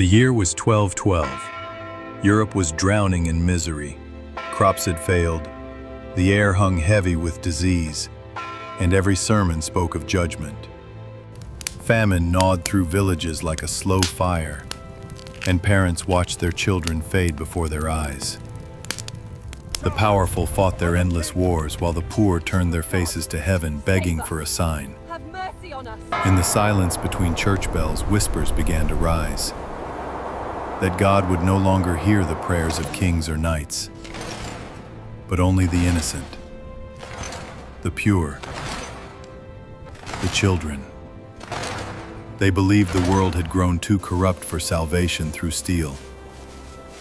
The year was 1212. Europe was drowning in misery. Crops had failed. The air hung heavy with disease, and every sermon spoke of judgment. Famine gnawed through villages like a slow fire, and parents watched their children fade before their eyes. The powerful fought their endless wars while the poor turned their faces to heaven, begging for a sign. Have mercy on us. In the silence between church bells, whispers began to rise, that God would no longer hear the prayers of kings or knights, but only the innocent, the pure, the children. They believed the world had grown too corrupt for salvation through steel,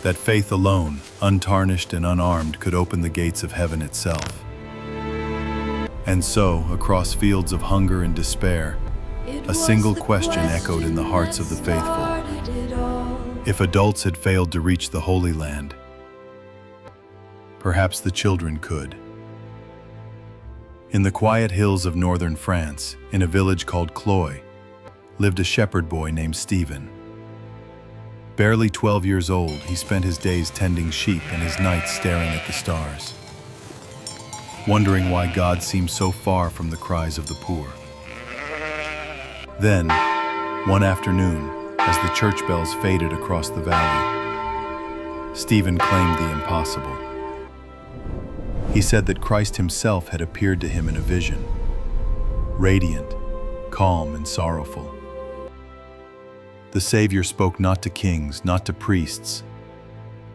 that faith alone, untarnished and unarmed, could open the gates of heaven itself. And so, across fields of hunger and despair, a single question echoed in the hearts of the faithful. If adults had failed to reach the Holy Land, perhaps the children could. In the quiet hills of northern France, in a village called Cloyes, lived a shepherd boy named Stephen. Barely 12 years old, he spent his days tending sheep and his nights staring at the stars, wondering why God seemed so far from the cries of the poor. Then, one afternoon, as the church bells faded across the valley, Stephen claimed the impossible. He said that Christ himself had appeared to him in a vision, radiant, calm, and sorrowful. The Savior spoke not to kings, not to priests,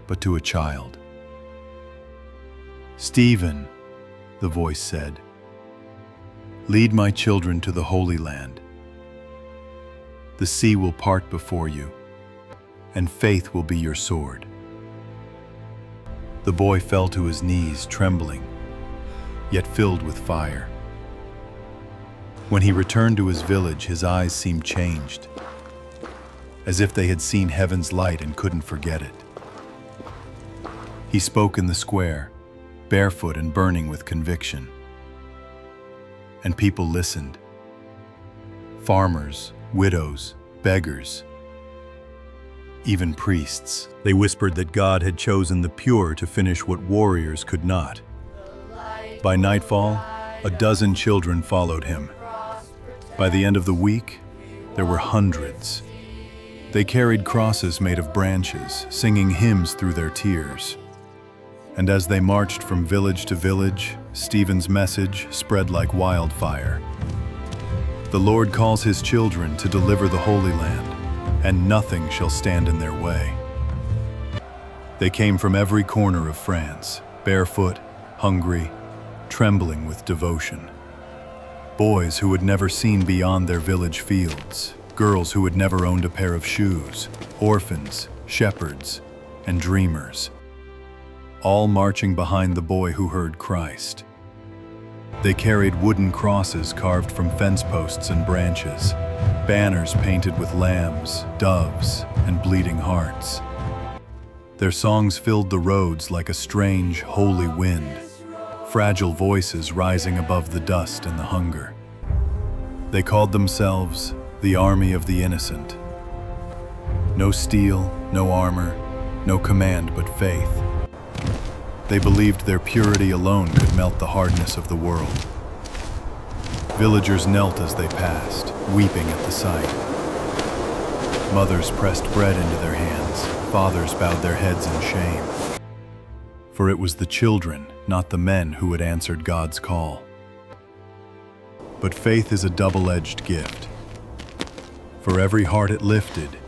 but to a child. "Stephen," the voice said, "lead my children to the Holy Land. The sea will part before you, and faith will be your sword." The boy fell to his knees, trembling, yet filled with fire. When he returned to his village, his eyes seemed changed, as if they had seen heaven's light and couldn't forget it. He spoke in the square, barefoot and burning with conviction. And people listened. Farmers, widows, beggars, even priests. They whispered that God had chosen the pure to finish what warriors could not. By nightfall, a dozen children followed him. By the end of the week, there were hundreds. They carried crosses made of branches, singing hymns through their tears. And as they marched from village to village, Stephen's message spread like wildfire. The Lord calls his children to deliver the Holy Land, and nothing shall stand in their way. They came from every corner of France, barefoot, hungry, trembling with devotion. Boys who had never seen beyond their village fields, girls who had never owned a pair of shoes, orphans, shepherds, and dreamers, all marching behind the boy who heard Christ. They carried wooden crosses carved from fence posts and branches, banners painted with lambs, doves, and bleeding hearts. Their songs filled the roads like a strange, holy wind, fragile voices rising above the dust and the hunger. They called themselves the army of the innocent. No steel, no armor, no command but faith. They believed their purity alone could melt the hardness of the world. Villagers knelt as they passed, weeping at the sight. Mothers pressed bread into their hands, fathers bowed their heads in shame. For it was the children, not the men, who had answered God's call. But faith is a double-edged gift. For every heart it lifted,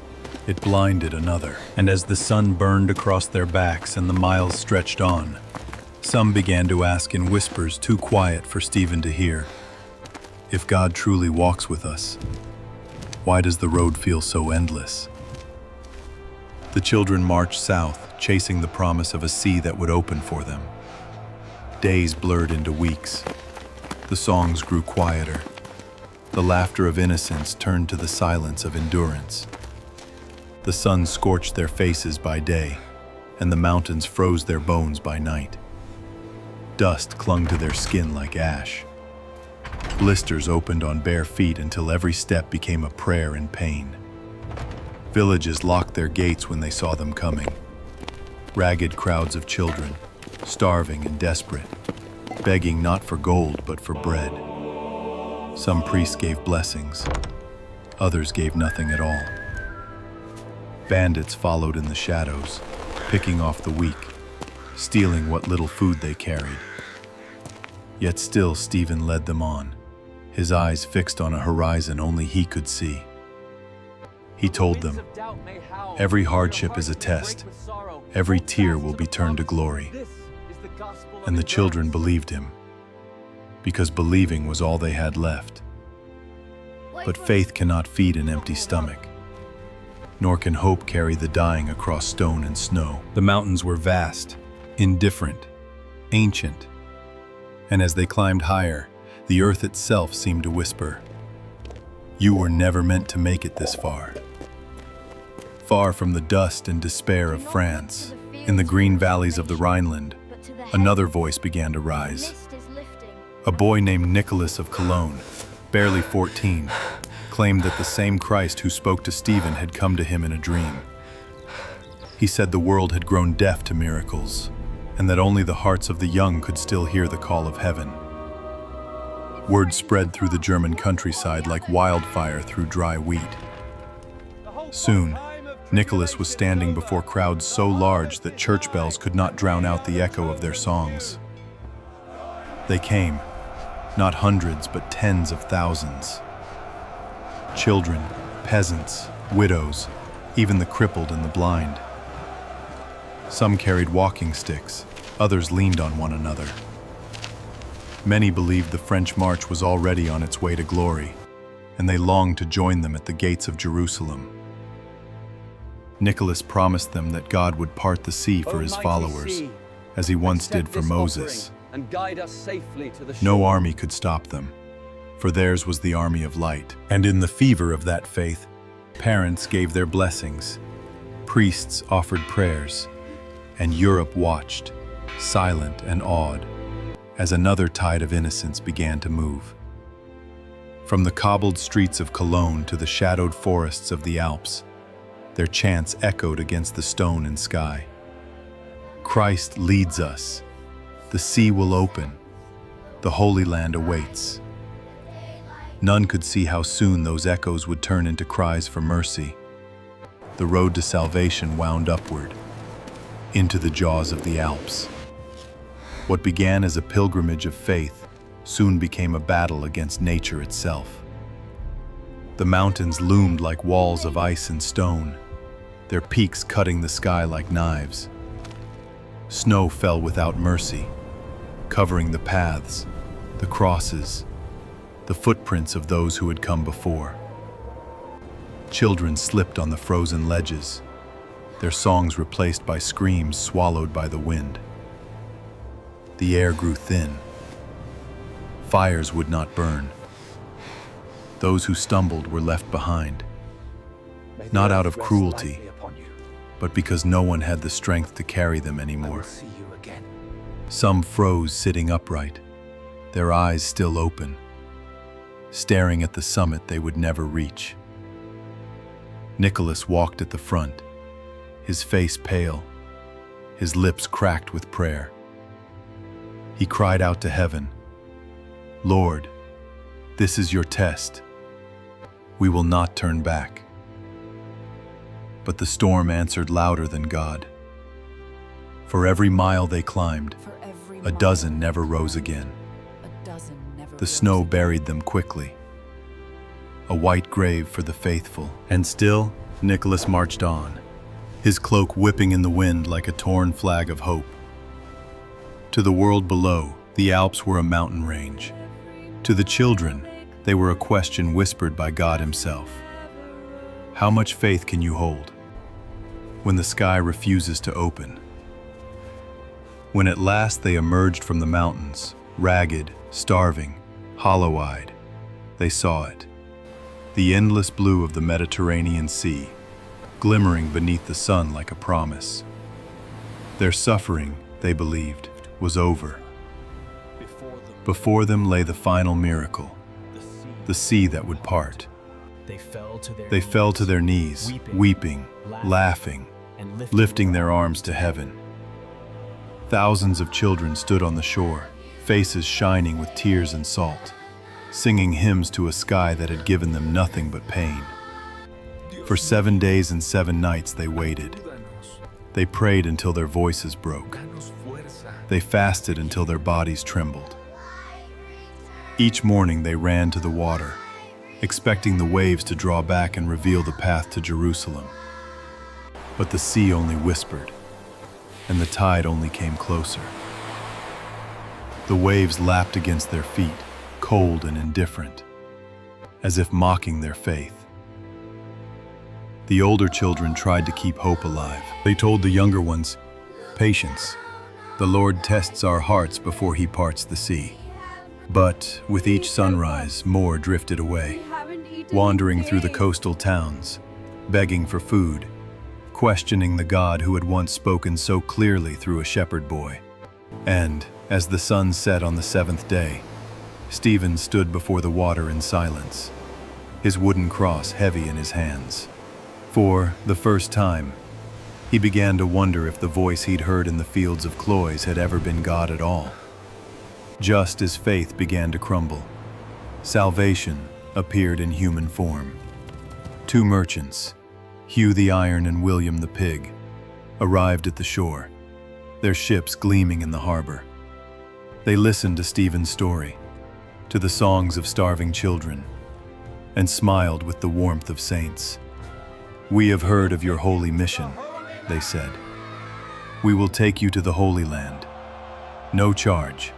it blinded another. And as the sun burned across their backs and the miles stretched on, some began to ask in whispers too quiet for Stephen to hear, "If God truly walks with us, why does the road feel so endless?" The children marched south, chasing the promise of a sea that would open for them. Days blurred into weeks. The songs grew quieter. The laughter of innocence turned to the silence of endurance. The sun scorched their faces by day, and the mountains froze their bones by night. Dust clung to their skin like ash. Blisters opened on bare feet until every step became a prayer in pain. Villages locked their gates when they saw them coming. Ragged crowds of children, starving and desperate, begging not for gold but for bread. Some priests gave blessings, others gave nothing at all. Bandits followed in the shadows, picking off the weak, stealing what little food they carried. Yet still Stephen led them on, his eyes fixed on a horizon only he could see. He told them, "Every hardship is a test. Every tear will be turned to glory." And the children believed him, because believing was all they had left. But faith cannot feed an empty stomach, nor can hope carry the dying across stone and snow. The mountains were vast, indifferent, ancient, and as they climbed higher, the earth itself seemed to whisper, "You were never meant to make it this far." Far from the dust and despair of France, in the green valleys of the Rhineland, another voice began to rise. A boy named Nicholas of Cologne, barely 14, claimed that the same Christ who spoke to Stephen had come to him in a dream. He said the world had grown deaf to miracles, and that only the hearts of the young could still hear the call of heaven. Word spread through the German countryside like wildfire through dry wheat. Soon, Nicholas was standing before crowds so large that church bells could not drown out the echo of their songs. They came, not hundreds but tens of thousands. Children, peasants, widows, even the crippled and the blind. Some carried walking sticks, others leaned on one another. Many believed the French march was already on its way to glory, and they longed to join them at the gates of Jerusalem. Nicholas promised them that God would part the sea for his followers, as he once did for Moses. No army could stop them, for theirs was the army of light. And in the fever of that faith, parents gave their blessings, priests offered prayers, and Europe watched, silent and awed, as another tide of innocence began to move. From the cobbled streets of Cologne to the shadowed forests of the Alps, their chants echoed against the stone and sky. Christ leads us. The sea will open. The Holy Land awaits. None could see how soon those echoes would turn into cries for mercy. The road to salvation wound upward, into the jaws of the Alps. What began as a pilgrimage of faith soon became a battle against nature itself. The mountains loomed like walls of ice and stone, their peaks cutting the sky like knives. Snow fell without mercy, covering the paths, the crosses, the footprints of those who had come before. Children slipped on the frozen ledges, their songs replaced by screams swallowed by the wind. The air grew thin. Fires would not burn. Those who stumbled were left behind, not out of cruelty, but because no one had the strength to carry them anymore. Some froze sitting upright, their eyes still open, staring at the summit they would never reach. Nicholas walked at the front, his face pale, his lips cracked with prayer. He cried out to heaven, "Lord, this is your test. We will not turn back." But the storm answered louder than God. For every mile they climbed, a dozen never rose again. The snow buried them quickly, a white grave for the faithful. And still, Nicholas marched on, his cloak whipping in the wind like a torn flag of hope. To the world below, the Alps were a mountain range. To the children, they were a question whispered by God himself. How much faith can you hold when the sky refuses to open? When at last they emerged from the mountains, ragged, starving, hollow-eyed, they saw it. The endless blue of the Mediterranean Sea, glimmering beneath the sun like a promise. Their suffering, they believed, was over. Before them lay the final miracle, the sea that would part. They fell to their knees, weeping, laughing, lifting their arms to heaven. Thousands of children stood on the shore, faces shining with tears and salt, singing hymns to a sky that had given them nothing but pain. For 7 days and 7 nights they waited. They prayed until their voices broke. They fasted until their bodies trembled. Each morning they ran to the water, expecting the waves to draw back and reveal the path to Jerusalem. But the sea only whispered, and the tide only came closer. The waves lapped against their feet, cold and indifferent, as if mocking their faith. The older children tried to keep hope alive. They told the younger ones, "Patience. The Lord tests our hearts before He parts the sea." But with each sunrise, more drifted away, wandering through the coastal towns, begging for food, questioning the God who had once spoken so clearly through a shepherd boy. And, as the sun set on the 7th day, Stephen stood before the water in silence, his wooden cross heavy in his hands. For the first time, he began to wonder if the voice he'd heard in the fields of Cloyes had ever been God at all. Just as faith began to crumble, salvation appeared in human form. 2 merchants, Hugh the Iron and William the Pig, arrived at the shore, their ships gleaming in the harbor. They listened to Stephen's story, to the songs of starving children, and smiled with the warmth of saints. "We have heard of your holy mission," they said. "We will take you to the Holy Land. No charge.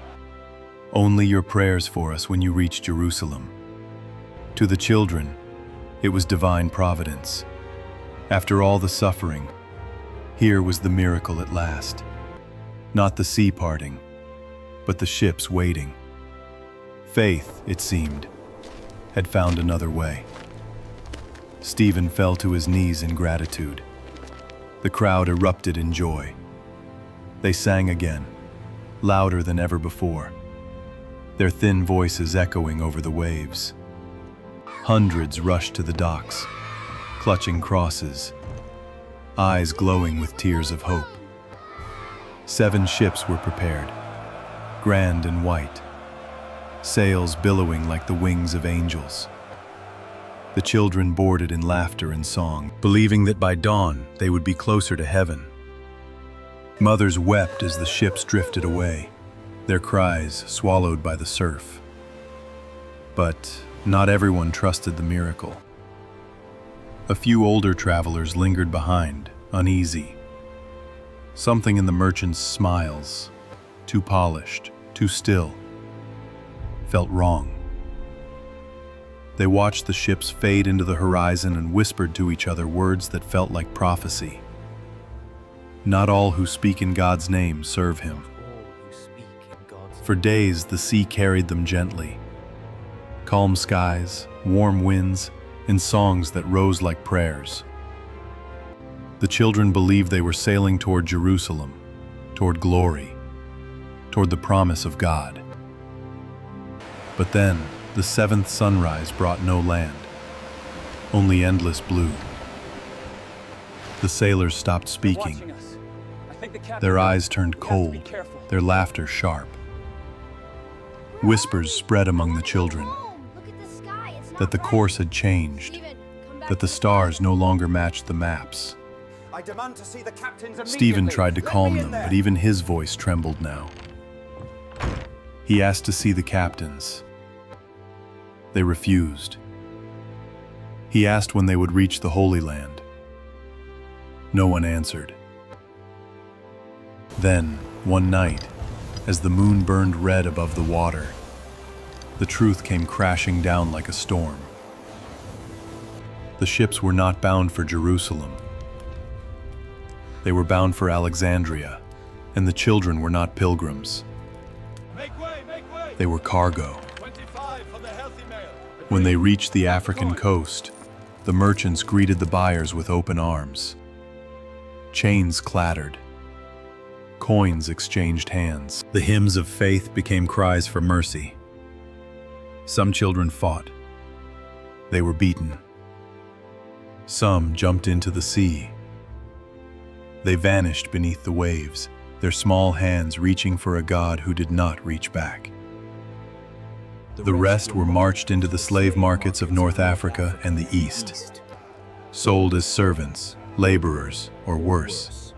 Only your prayers for us when you reach Jerusalem." To the children, it was divine providence. After all the suffering, here was the miracle at last. Not the sea parting, but the ships waiting. Faith, it seemed, had found another way. Stephen fell to his knees in gratitude. The crowd erupted in joy. They sang again, louder than ever before, their thin voices echoing over the waves. Hundreds rushed to the docks, clutching crosses, eyes glowing with tears of hope. 7 ships were prepared, grand and white, sails billowing like the wings of angels. The children boarded in laughter and song, believing that by dawn they would be closer to heaven. Mothers wept as the ships drifted away, their cries swallowed by the surf. But not everyone trusted the miracle. A few older travelers lingered behind, uneasy. Something in the merchants' smiles, too polished, too still, felt wrong. They watched the ships fade into the horizon and whispered to each other words that felt like prophecy. "Not all who speak in God's name serve Him." For days, the sea carried them gently. Calm skies, warm winds, and songs that rose like prayers. The children believed they were sailing toward Jerusalem, toward glory, toward the promise of God. But then, the 7th sunrise brought no land, only endless blue. The sailors stopped speaking. Their eyes turned cold, their laughter sharp. Whispers spread among the children that the course had changed, that the stars no longer matched the maps. Stephen tried to calm them, but even his voice trembled now. He asked to see the captains. They refused. He asked when they would reach the Holy Land. No one answered. Then, one night, as the moon burned red above the water, the truth came crashing down like a storm. The ships were not bound for Jerusalem. They were bound for Alexandria, and the children were not pilgrims. They were cargo. When they reached the African coast, the merchants greeted the buyers with open arms. Chains clattered. Coins exchanged hands. The hymns of faith became cries for mercy. Some children fought. They were beaten. Some jumped into the sea. They vanished beneath the waves, their small hands reaching for a God who did not reach back. The rest were marched into the slave markets of North Africa and the East, sold as servants, laborers, or worse.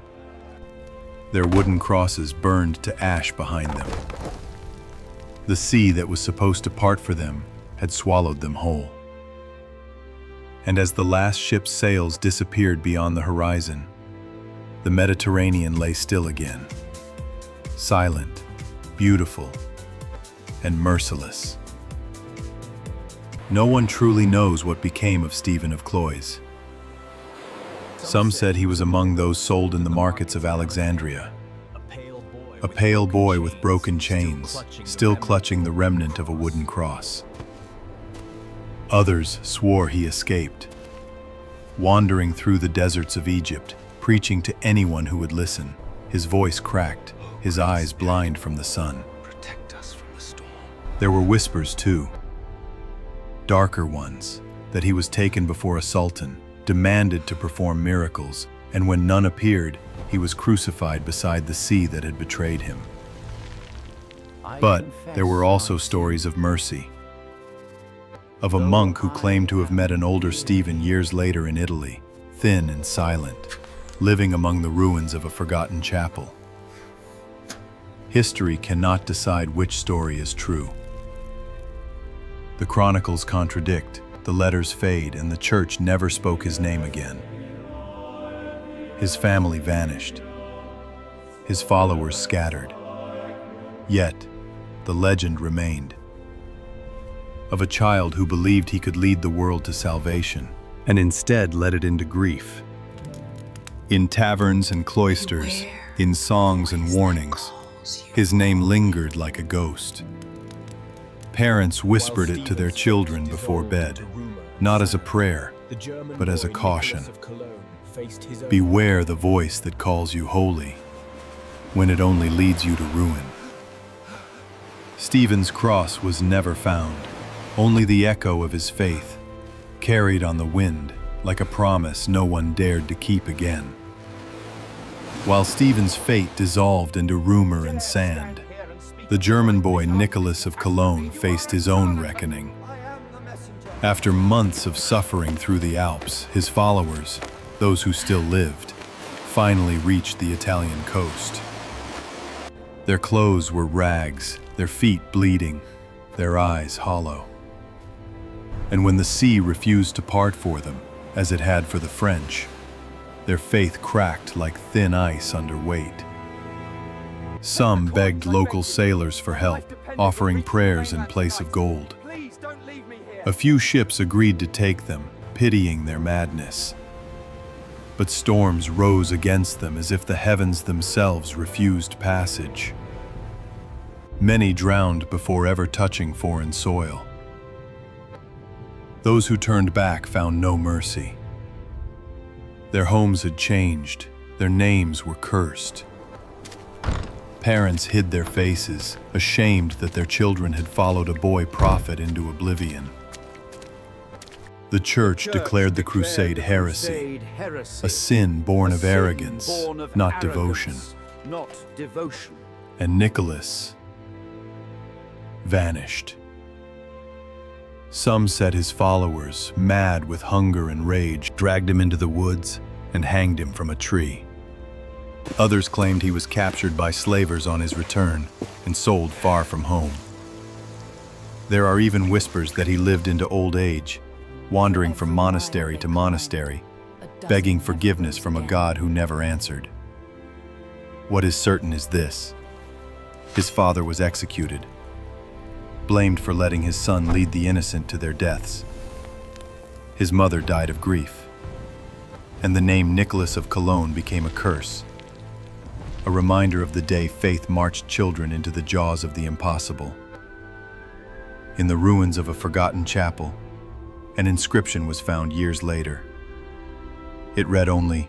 Their wooden crosses burned to ash behind them. The sea that was supposed to part for them had swallowed them whole. And as the last ship's sails disappeared beyond the horizon, the Mediterranean lay still again, silent, beautiful, and merciless. No one truly knows what became of Stephen of Cloyes. Some said he was among those sold in the markets of Alexandria, a pale boy with broken chains, still clutching the remnant of a wooden cross. Others swore he escaped, wandering through the deserts of Egypt, preaching to anyone who would listen, his voice cracked, his eyes blind from the sun. Protect us from the storm. There were whispers too, darker ones, that he was taken before a sultan, demanded to perform miracles, and when none appeared, he was crucified beside the sea that had betrayed him. But there were also stories of mercy, of a monk who claimed to have met an older Stephen years later in Italy, thin and silent, living among the ruins of a forgotten chapel. History cannot decide which story is true. The chronicles contradict, the letters fade, and the church never spoke his name again. His family vanished, his followers scattered. Yet, the legend remained, of a child who believed he could lead the world to salvation, and instead led it into grief. In taverns and cloisters, in songs and warnings, his name lingered like a ghost. Parents whispered it to their children before bed, not as a prayer, but as a caution. Beware the voice that calls you holy, when it only leads you to ruin. Stephen's cross was never found, only the echo of his faith, carried on the wind like a promise no one dared to keep again. While Stephen's fate dissolved into rumor and sand, the German boy Nicholas of Cologne faced his own reckoning. After months of suffering through the Alps, his followers, those who still lived, finally reached the Italian coast. Their clothes were rags, their feet bleeding, their eyes hollow. And when the sea refused to part for them, as it had for the French, their faith cracked like thin ice under weight. Some begged local sailors for help, offering prayers in place of gold. A few ships agreed to take them, pitying their madness. But storms rose against them as if the heavens themselves refused passage. Many drowned before ever touching foreign soil. Those who turned back found no mercy. Their homes had changed, their names were cursed. Parents hid their faces, ashamed that their children had followed a boy prophet into oblivion. The church declared the Crusade heresy, a sin born of arrogance, not devotion. And Nicholas vanished. Some said his followers, mad with hunger and rage, dragged him into the woods and hanged him from a tree. Others claimed he was captured by slavers on his return and sold far from home. There are even whispers that he lived into old age, wandering from monastery to monastery, begging forgiveness from a God who never answered. What is certain is this: his father was executed, blamed for letting his son lead the innocent to their deaths. His mother died of grief, and the name Nicholas of Cologne became a curse, a reminder of the day faith marched children into the jaws of the impossible. In the ruins of a forgotten chapel, an inscription was found years later. It read only,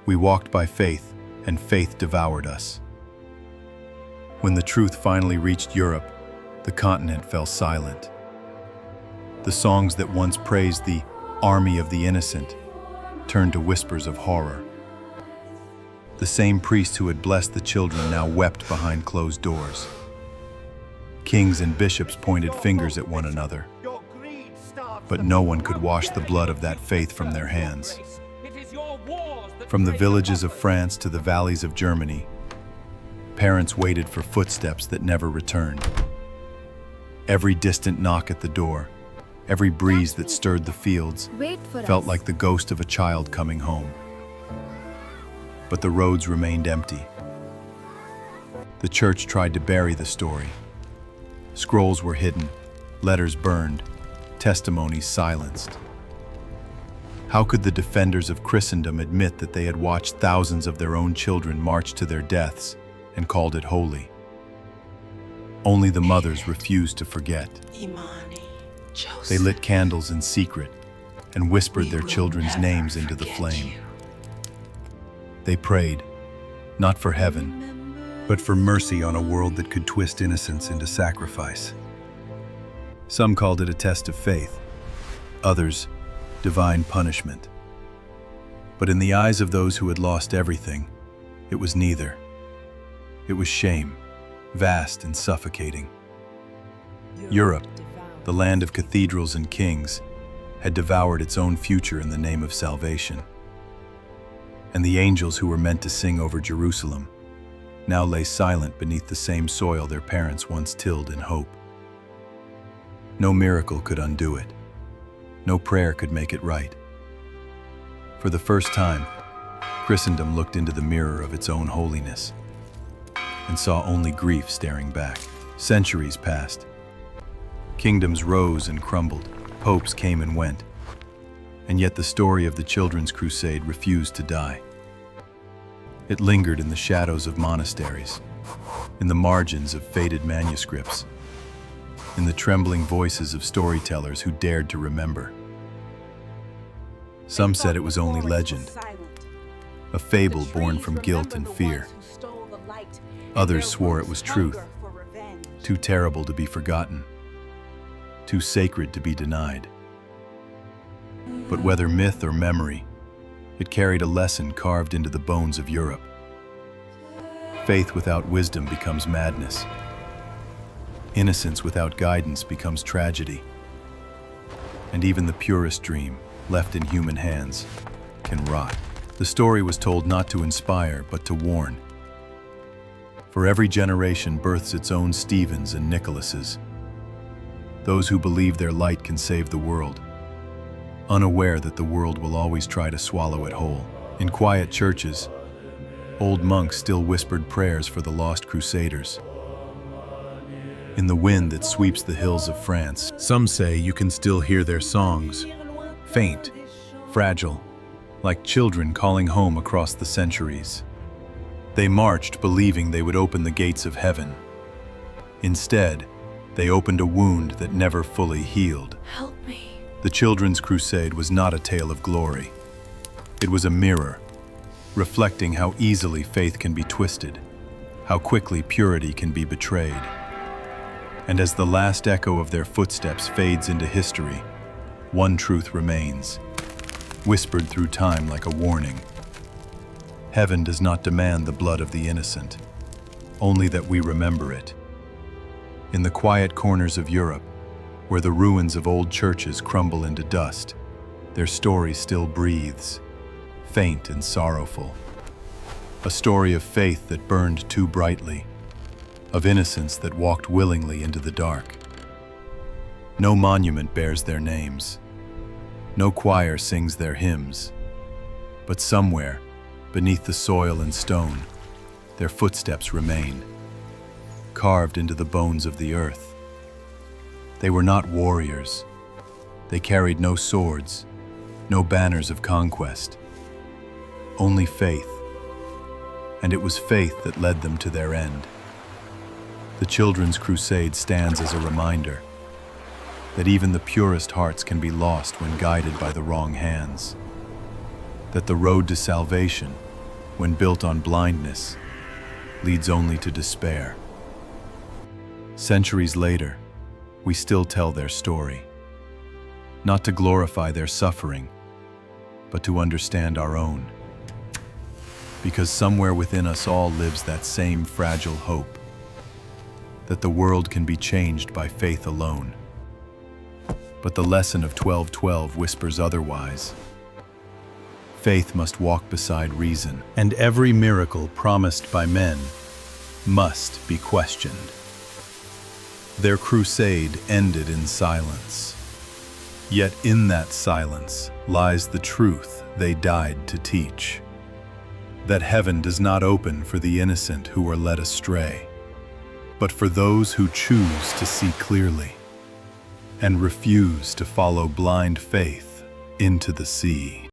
"We walked by faith, and faith devoured us." When the truth finally reached Europe, the continent fell silent. The songs that once praised the army of the innocent turned to whispers of horror. The same priest who had blessed the children now wept behind closed doors. Kings and bishops pointed fingers at one another, but no one could wash the blood of that faith from their hands. From the villages of France to the valleys of Germany, parents waited for footsteps that never returned. Every distant knock at the door, every breeze that stirred the fields, felt like the ghost of a child coming home. But the roads remained empty. The church tried to bury the story. Scrolls were hidden, letters burned, testimonies silenced. How could the defenders of Christendom admit that they had watched thousands of their own children march to their deaths and called it holy? Only the mothers refused to forget. They lit candles in secret and whispered their children's names into the flame. They prayed, not for heaven, but for mercy on a world that could twist innocence into sacrifice. Some called it a test of faith, others, divine punishment. But in the eyes of those who had lost everything, it was neither. It was shame, vast and suffocating. Europe, the land of cathedrals and kings, had devoured its own future in the name of salvation. And the angels who were meant to sing over Jerusalem now lay silent beneath the same soil their parents once tilled in hope. No miracle could undo it. No prayer could make it right. For the first time, Christendom looked into the mirror of its own holiness and saw only grief staring back. Centuries passed. Kingdoms rose and crumbled. Popes came and went. And yet the story of the Children's Crusade refused to die. It lingered in the shadows of monasteries, in the margins of faded manuscripts, in the trembling voices of storytellers who dared to remember. Some said it was only legend, a fable born from guilt and fear. Others swore it was truth, too terrible to be forgotten, too sacred to be denied. But whether myth or memory, it carried a lesson carved into the bones of Europe. Faith without wisdom becomes madness. Innocence without guidance becomes tragedy. And even the purest dream, left in human hands, can rot. The story was told not to inspire, but to warn. For every generation births its own Stephens and Nicholases, those who believe their light can save the world, unaware that the world will always try to swallow it whole. In quiet churches, old monks still whispered prayers for the lost crusaders. In the wind that sweeps the hills of France, some say you can still hear their songs, faint, fragile, like children calling home across the centuries. They marched believing they would open the gates of heaven. Instead, they opened a wound that never fully healed. Help me. The Children's Crusade was not a tale of glory. It was a mirror, reflecting how easily faith can be twisted, how quickly purity can be betrayed. And as the last echo of their footsteps fades into history, one truth remains, whispered through time like a warning. Heaven does not demand the blood of the innocent, only that we remember it. In the quiet corners of Europe, where the ruins of old churches crumble into dust, their story still breathes, faint and sorrowful. A story of faith that burned too brightly, of innocence that walked willingly into the dark. No monument bears their names. No choir sings their hymns. But somewhere, beneath the soil and stone, their footsteps remain, carved into the bones of the earth. They were not warriors. They carried no swords, no banners of conquest. Only faith. And it was faith that led them to their end. The Children's Crusade stands as a reminder that even the purest hearts can be lost when guided by the wrong hands. That the road to salvation, when built on blindness, leads only to despair. Centuries later, we still tell their story, not to glorify their suffering, but to understand our own. Because somewhere within us all lives that same fragile hope, that the world can be changed by faith alone. But the lesson of 12:12 whispers otherwise. Faith must walk beside reason, and every miracle promised by men must be questioned. Their crusade ended in silence. Yet in that silence lies the truth they died to teach. That heaven does not open for the innocent who are led astray, but for those who choose to see clearly and refuse to follow blind faith into the sea.